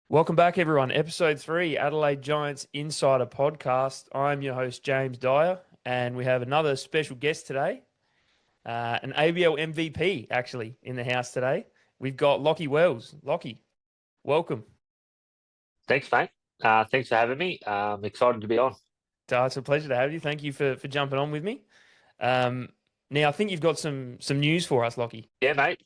Welcome back, everyone. Episode 3, Adelaide Giants Insider Podcast. I'm your host, James Dyer, and we have another special guest today, an ABL MVP, actually, in the house today. We've got Lockie Wells. Lockie, welcome. Thanks, mate. Thanks for having me. I'm excited to be on. It's a pleasure to have you. Thank you for jumping on with me. Um, Now, I think you've got some news for us, Lockie. Yeah, mate.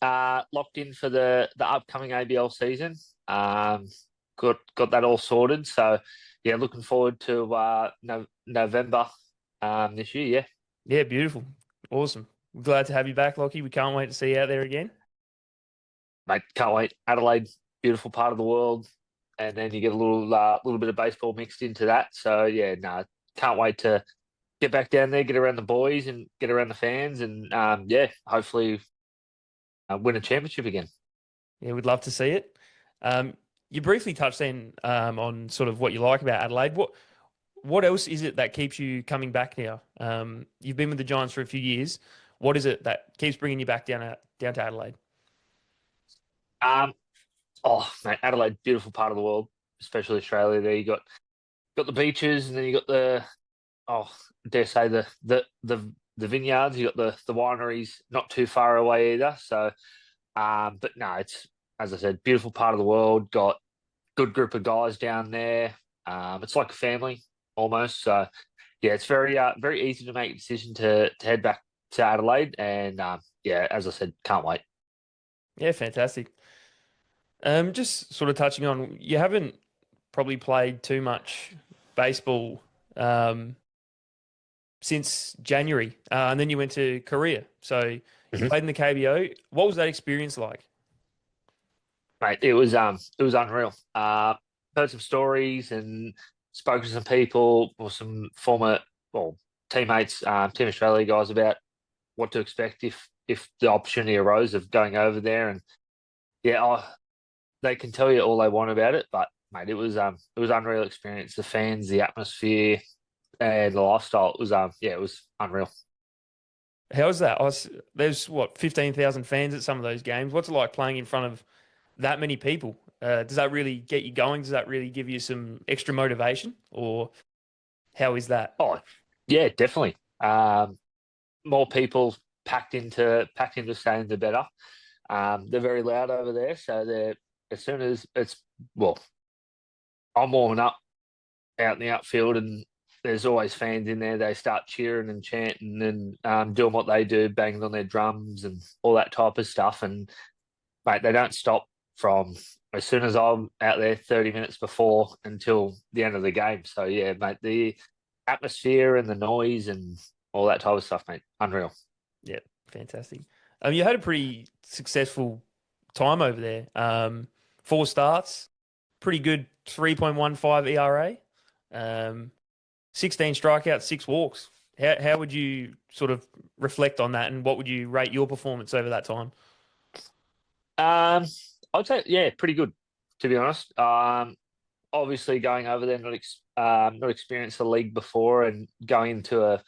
Locked in for the upcoming ABL season. Got that all sorted. So, yeah, looking forward to November this year. Yeah, Yeah, beautiful. Awesome. We're glad to have you back, Lockie. We can't wait to see you out there again. mate. Can't wait. Adelaide, beautiful part of the world, and then you get a little bit of baseball mixed into that. So, yeah, no, can't wait to get back down there, get around the boys, and get around the fans, and yeah, hopefully win a championship again. Yeah, we'd love to see it. You briefly touched then on sort of what you like about Adelaide. What else is it that keeps you coming back now? You've been with the Giants for a few years. What is it that keeps bringing you back down to Adelaide? Um, Oh, mate, Adelaide, beautiful part of the world, especially Australia. There you got the beaches, and then you got oh, dare say the vineyards. You got the wineries, not too far away either. So, but no, it's as I said, beautiful part of the world. Got good group of guys down there. It's like a family almost. So, yeah, it's very easy to make a decision to head back to Adelaide, and yeah, as I said, can't wait. Yeah, fantastic. Just sort of touching on, you haven't probably played too much baseball um, since January, and then you went to Korea. So you Mhm. played in the KBO. What was that experience like? Mate, it was unreal. Heard some stories and spoken to some people or some former well teammates, Team Australia guys about what to expect if the opportunity arose of going over there. And yeah, they can tell you all they want about it, but mate, it was unreal experience. The fans, the atmosphere, and the lifestyle. It was yeah, it was unreal. How's that? There's what 15,000 fans at some of those games. What's it like playing in front of that many people? Does that really get you going? Does that really give you some extra motivation, or how is that? Oh yeah, definitely. More people packed into the stadium, the better. They're very loud over there, so they're as soon as it's well, I'm warming up out in the outfield, and there's always fans in there. They start cheering and chanting and doing what they do, banging on their drums and all that type of stuff. And mate, they don't stop from as soon as I'm out there 30 minutes before until the end of the game. So yeah, mate, the atmosphere and the noise and all that type of stuff, mate, unreal. Yeah, fantastic. You had a pretty successful time over there. Four starts, pretty good 3.15 ERA, 16 strikeouts, six walks. How would you sort of reflect on that, and what would you rate your performance over that time? Um, I'd say yeah, pretty good to be honest. Obviously going over there, not experienced the league before, and going into a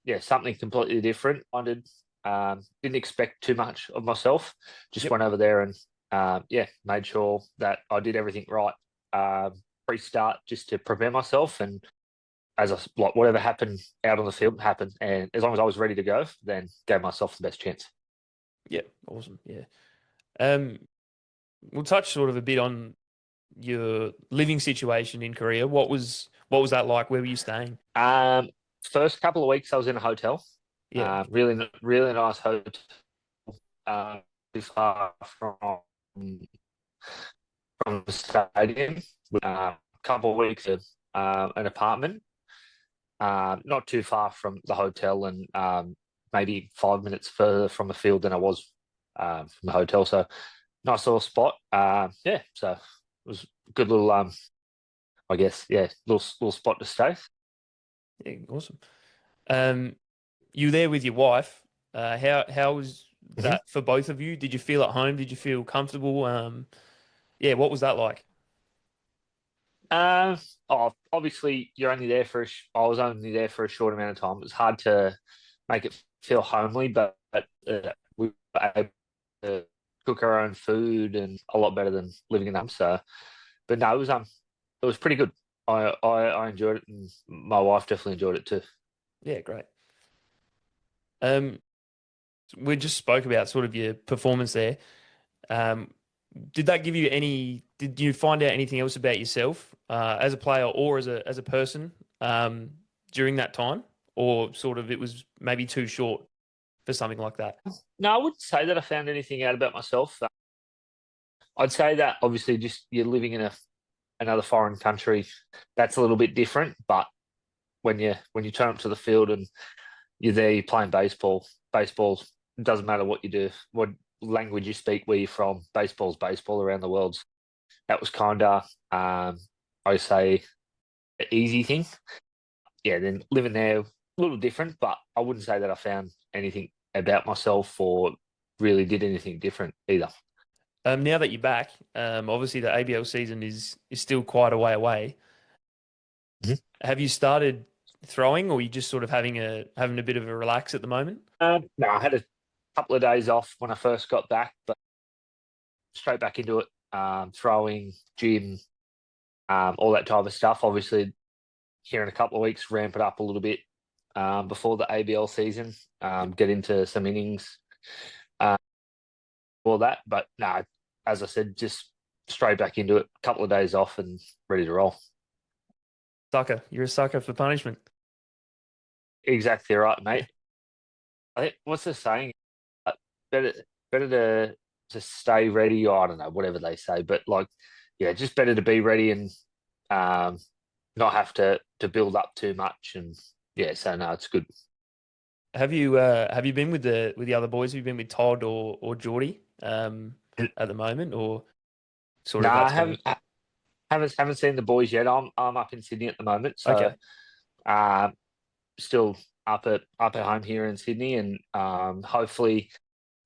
yeah something completely different. I didn't expect too much of myself. Just Yep. went over there and yeah, made sure that I did everything right pre-start just to prepare myself. And like whatever happened out on the field happened, and as long as I was ready to go, then gave myself the best chance. Yeah, awesome. Yeah. Um, we'll touch sort of a bit on your living situation in Korea. What was that like? Where were you staying? Um, First couple of weeks I was in a hotel, Yeah. really nice hotel, too far from the stadium. A couple of weeks at an apartment, not too far from the hotel, and maybe 5 minutes further from the field than I was from the hotel. So nice little spot. Yeah, so it was a good little, I guess, yeah, little spot to stay. Yeah, awesome. Um, you there with your wife. How was Mhm. that for both of you? Did you feel at home? Did you feel comfortable? Yeah, what was that like? Uh, Obviously, you're only there I was only there for a short amount of time. It was hard to make it feel homely, but we were able to cook our own food and a lot better than living in them. So, but no, it was pretty good. I enjoyed it, and my wife definitely enjoyed it too. Yeah, great. Um, we just spoke about sort of your performance there. Um, did that give you any? Did you find out anything else about yourself as a player or as a person during that time, or sort of it was maybe too short for something like that? No, I wouldn't say that I found anything out about myself. I'd say that obviously just you're living in another foreign country, that's a little bit different. But when you turn up to the field and you're there, you're playing baseball. Baseball, it doesn't matter what you do, what language you speak, where you're from. Baseball's baseball around the world. That was kind of, I say, an easy thing. Yeah, then living there, a little different, but I wouldn't say that I found anything about myself or really did anything different either. Now that you're back, obviously the ABL season is still quite a way away. Mhm. Have you started throwing, or are you just sort of having a bit of a relax at the moment? No, I had a couple of days off when I first got back, but straight back into it. Throwing, gym, all that type of stuff. Obviously, here in a couple of weeks, ramp it up a little bit before the ABL season. Get into some innings, uh, all that. But no, as I said, just straight back into it. A couple of days off and ready to roll. Sucker, you're a sucker for punishment. Exactly right, mate. I think what's the saying? Uh, Better, better to stay ready. Or I don't know, whatever they say. But like, yeah, just better to be ready and um, not have to build up too much. And yeah, so no, it's good. Have you been with the other boys? Have you been with Todd or Geordie at the moment, or sort No, of I that's gonna haven't seen the boys yet. I'm up in Sydney at the moment, so okay? uh, still up at home here in Sydney, and hopefully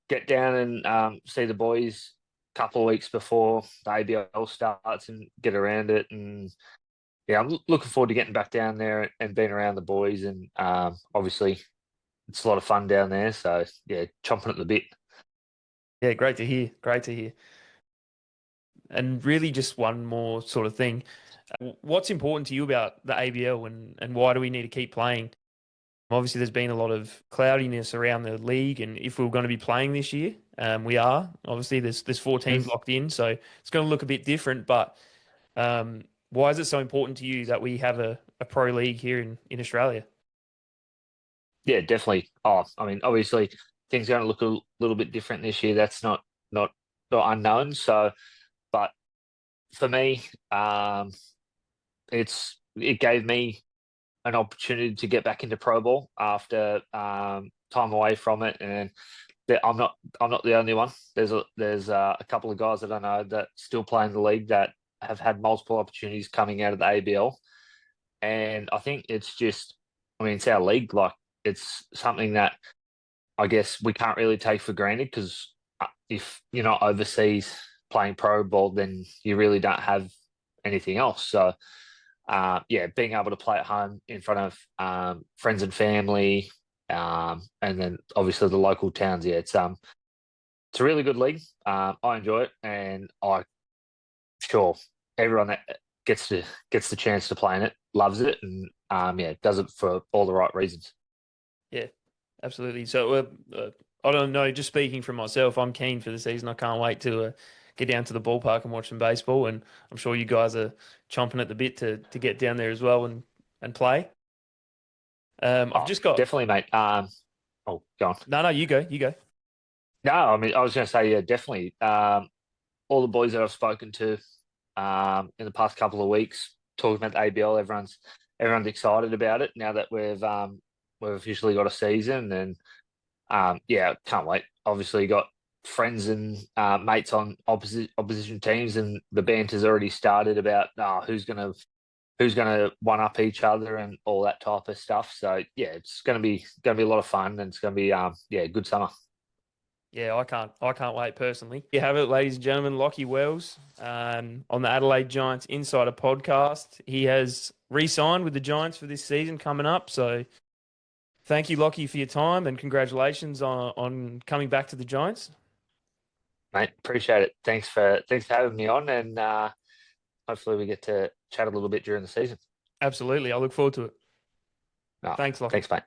get down and see the boys a couple of weeks before the ABL starts and get around it. And yeah, I'm looking forward to getting back down there and being around the boys. And obviously, it's a lot of fun down there. So yeah, chomping at the bit. Yeah, great to hear. Great to hear. And really, just one more sort of thing. What's important to you about the ABL, and why do we need to keep playing? Obviously, there's been a lot of cloudiness around the league, and if we we're going to be playing this year, we are. Obviously, there's four teams Mm. locked in, so it's going to look a bit different. But why is it so important to you that we have a pro league here in Australia? Yeah, definitely. Oh, I mean, obviously things are going to look a little bit different this year. That's not not unknown. So, but for me, it gave me an opportunity to get back into pro ball after time away from it, and I'm not the only one. There's a couple of guys that I know that still play in the league that have had multiple opportunities coming out of the ABL, and I think it's just, I mean, it's our league. Like it's something that I guess we can't really take for granted because if you're not overseas playing pro ball, then you really don't have anything else. So, yeah, being able to play at home in front of friends and family, and then obviously the local towns. Yeah, it's a really good league. I enjoy it, and I sure everyone that gets the chance to play in it loves it, and yeah, does it for all the right reasons. Yeah, absolutely. So I don't know. Just speaking for myself, I'm keen for the season. I can't wait to get down to the ballpark and watch some baseball, and I'm sure you guys are chomping at the bit to get down there as well and play. I've Oh, just got definitely, mate. Oh, go on. no. You go. You go. No, I mean, I was going to say, yeah, definitely. All the boys that I've spoken to in the past couple of weeks talking about the ABL, everyone's excited about it now that we've officially got a season, and yeah, can't wait. Obviously, got friends and mates on opposition teams, and the banter's already started about who's gonna one up each other and all that type of stuff. So yeah, it's gonna be a lot of fun, and it's gonna be yeah, good summer. Yeah, I can't wait personally. You have it, ladies and gentlemen. Lockie Wells on the Adelaide Giants Insider podcast. He has re-signed with the Giants for this season coming up. So thank you, Lockie, for your time and congratulations on coming back to the Giants. Mate, appreciate it. Thanks for having me on, and hopefully we get to chat a little bit during the season. Absolutely. I look forward to it. Oh, Thanks, Lachlan. thanks, mate.